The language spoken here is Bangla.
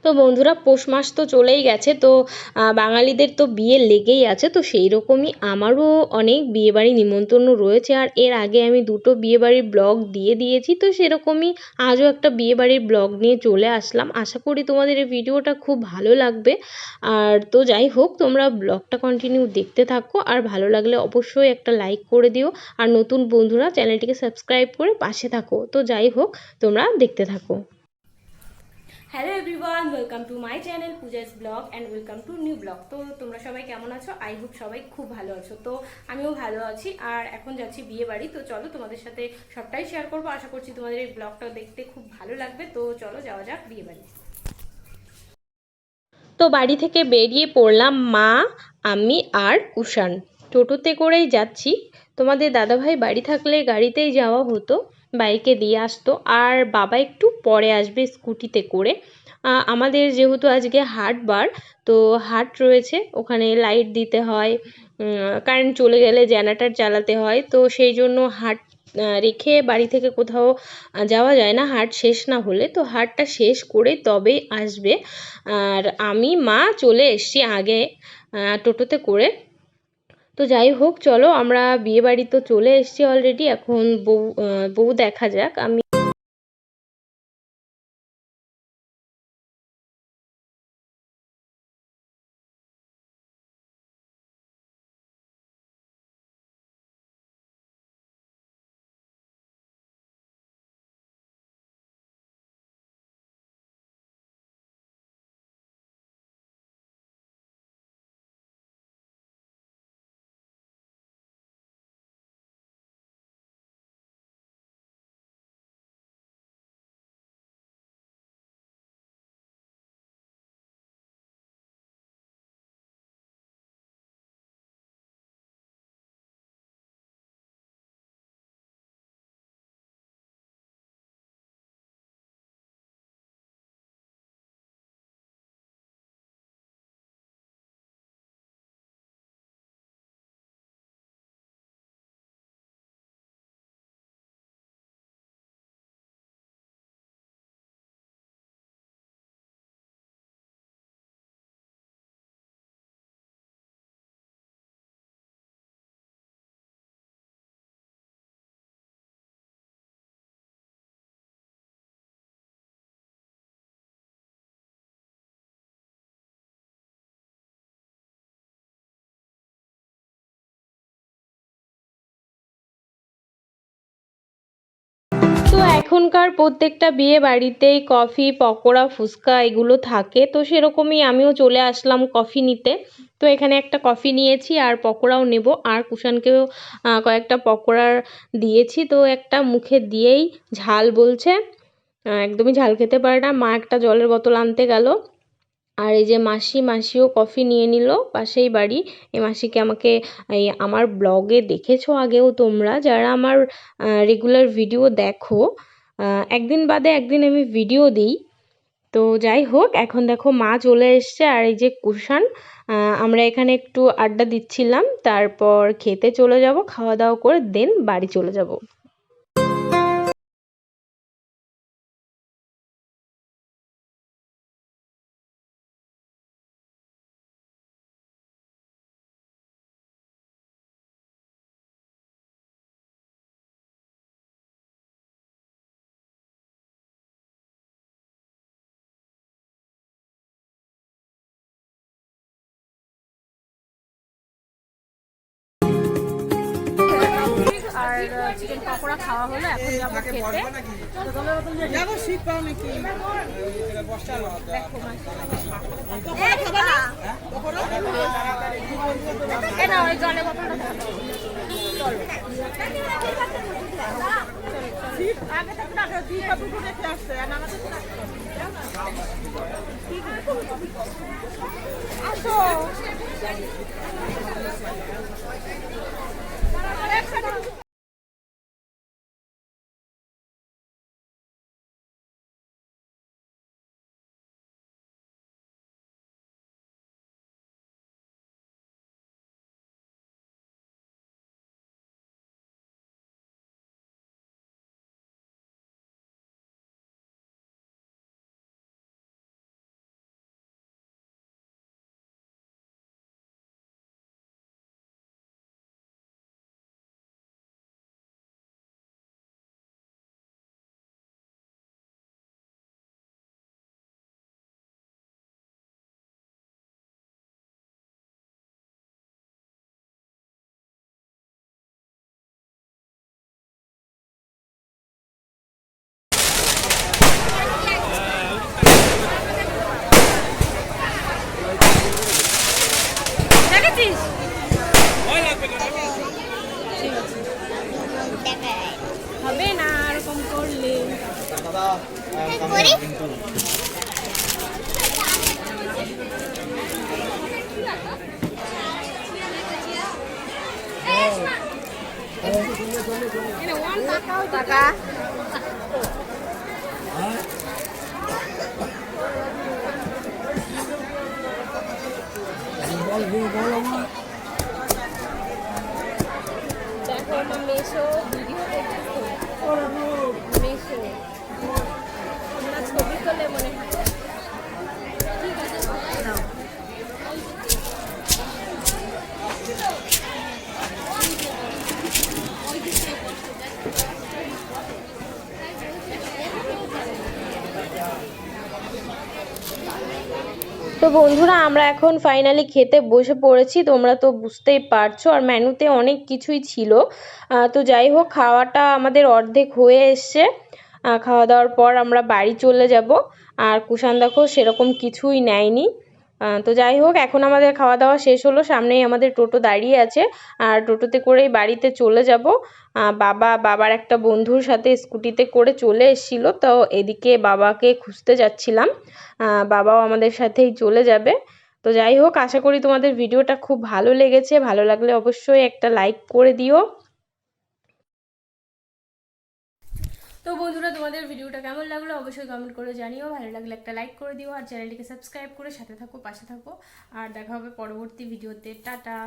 তো বন্ধুরা, পৌষ মাস তো চলেই গেছে। তো বাঙালিদের তো বিয়ে লেগেই আছে। তো সেই রকমই আমারও অনেক বিয়েবাড়ি নিমন্ত্রণ রয়েছে, আর এর আগে আমি দুটো বিয়েবাড়ির ব্লগ দিয়ে দিয়েছি। তো সেরকমই আজও একটা বিয়েবাড়ির ব্লগ নিয়ে চলে আসলাম। আশা করি তোমাদের এই ভিডিওটা খুব ভালো লাগবে। আর তো যাই হোক, তোমরা ব্লগটা কন্টিনিউ দেখতে থাকো, আর ভালো লাগলে অবশ্যই একটা লাইক করে দিও। আর নতুন বন্ধুরা চ্যানেলটিকে সাবস্ক্রাইব করে পাশে থাকো। তো যাই হোক, তোমরা দেখতে থাকো। Hello everyone, welcome to my channel Puja's blog and welcome to new blog. তো তোমরা সবাই কেমন আছো? আই হোপ সবাই খুব ভালো আছো। তো আমিও ভালো আছি, আর এখন যাচ্ছি বিয়ে বাড়ি। তো চলো তোমাদের সাথে সবটাই শেয়ার করবো। আশা করছি তোমাদের এই ব্লগটা দেখতে খুব ভালো লাগবে। তো চলো যাওয়া যাক বিয়ে বাড়ি। তো বাড়ি থেকে বেরিয়ে পড়লাম মা, আমি আর কুষাণ। টোটোতে করেই যাচ্ছি। তোমাদের দাদাভাই বাড়ি থাকলে গাড়িতেই যাওয়া হতো, বাইকে দিয়ে আসতো। আর বাবা একটু পরে আসবে স্কুটিতে করে। আমাদের যেহেতু আজকে হাটবার, তো হাট রয়েছে, ওখানে লাইট দিতে হয়, কারেন্ট চলে গেলে জেনারেটর চালাতে হয়। তো সেই জন্য হাট রেখে বাড়ি থেকে কোথাও যাওয়া যায় না হাট শেষ না হলে। তো হাটটা শেষ করে তবেই আসবে। আর আমি মা চলে এসছি আগে টোটোতে করে। তো যাই হোক, চলো আমরা বিয়ে বাড়ি তো চলে এসছি অলরেডি। এখন বউ দেখা যাক। আমি তো এখনকার প্রত্যেকটা বিয়ে বাড়িতেই কফি, পকোড়া, ফুচকা এগুলো থাকে। তো সেরকমই আমিও চলে আসলাম কফি নিতে। তো এখানে একটা কফি নিয়েছি, আর পকোড়াও নেব। আর কুষাণকেও কয়েকটা পকোড়ার দিয়েছি। তো একটা মুখে দিয়েই ঝাল বলছে, একদমই ঝাল খেতে পারে না। মা একটা জলের বোতল আনতে গেল। আর এই যে মাসিও কফি নিয়ে নিল, পাশেই বাড়ি। এই মাসিকে আমাকে এই আমার ব্লগে দেখেছো আগেও, তোমরা যারা আমার রেগুলার ভিডিও দেখো, একদিন বাদে একদিন আমি ভিডিও দিই। তো যাই হোক, এখন দেখো মা চলে এসছে, আর এই যে কুষাণ। আমরা এখানে একটু আড্ডা দিচ্ছিলাম, তারপর খেতে চলে যাব, খাওয়া দাওয়া করে দেন বাড়ি চলে যাব। আর চিকেন পকোড়া খাওয়া হলো, এখন যাবো খেতে। যাবো শীত পাও নাকি? না, ওই জলের বোতলটা আগে থেকে না দুটো রেখে আসছে, আর আমাদের আসো। টাকা। দেখো আমার মেশো ভিডিও দেখতেছে, মেশো আমরা ছবি তোলে মনে হয়। ঠিক আছে নাও। তো বন্ধুরা আমরা এখন ফাইনালি খেতে বসে পড়েছি, তোমরা তো বুঝতেই পারছো। আর মেনুতে অনেক কিছুই ছিল। তো যাই হোক, খাওয়াটা আমাদের অর্ধেক হয়ে এসছে। খাওয়া দাওয়ার পর আমরা বাড়ি চলে যাব। আর কুষাণ দেখো সেরকম কিছুই নেয়নি। তো যাই হোক, এখন আমাদের খাওয়া দাওয়া শেষ হলো, সামনেই আমাদের টোটো দাঁড়িয়ে আছে। আর টোটোতে করেই বাড়িতে চলে যাব। বাবার একটা বন্ধুর সাথে স্কুটিতে করে চলে এসেছিল, তো এদিকে বাবাকে খুঁজতে যাচ্ছিলাম। বাবাও আমাদের সাথেই চলে যাবে। তো যাই হোক, আশা করি তোমাদের ভিডিওটা খুব ভালো লেগেছে। ভালো লাগলে অবশ্যই একটা লাইক করে দিও। তো বন্ধুরা, তোমাদের ভিডিওটা কেমন লাগলো অবশ্যই কমেন্ট করে জানিও। ভালো লাগলে একটা লাইক করে দিও, আর চ্যানেলটিকে সাবস্ক্রাইব করে সাথে থাকো, পাশে থাকো। আর দেখা হবে পরবর্তী ভিডিওতে। টাটা।